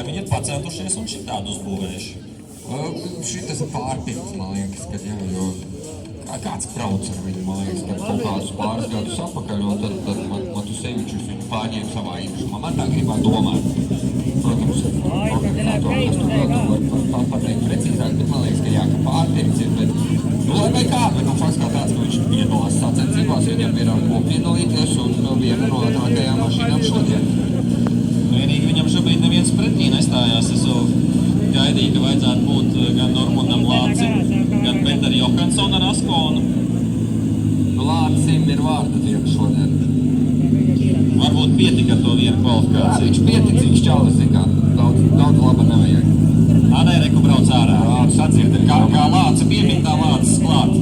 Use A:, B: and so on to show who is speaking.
A: viņi ir pacentušies un šitādu uzbūvējuši?
B: Šitas ir pārpilns, man liekas, kad jā, jo kāds brauc ar viņu, man liekas, kad kaut kādus pāris gadus apakaļ, un tad Matusevičus viņu pārņēma savā īpašumā. Man tā gribētu domāt. Protams, organizatori, kas tur vēl var pateikt precīzāk, bet man liekas, ka jā, ka pārpilns ir, bet lai vai kā, bet fakts kā tāds, ka viņš piedalās sacensībās, viņam ir ar ko piedalīties un viena no ātrākajām mašīnām šodien.
A: Vienīgi viņam šobrīd neviens pretī nestājās. Es vēl gaidīju, ka vajadzētu būt gan Normundam Lācim, gan Peteri Johansson ar Askonu.
B: Lācim ir vārda diena šodien.
A: Varbūt pietika ar to vienu kvalifikāciju.
B: Viņš pietic, viņš čalis, kā daudz laba nevajag.
A: Reku brauc ārā. Sadzird, kā Lāca piemin, tā Lācis klāt.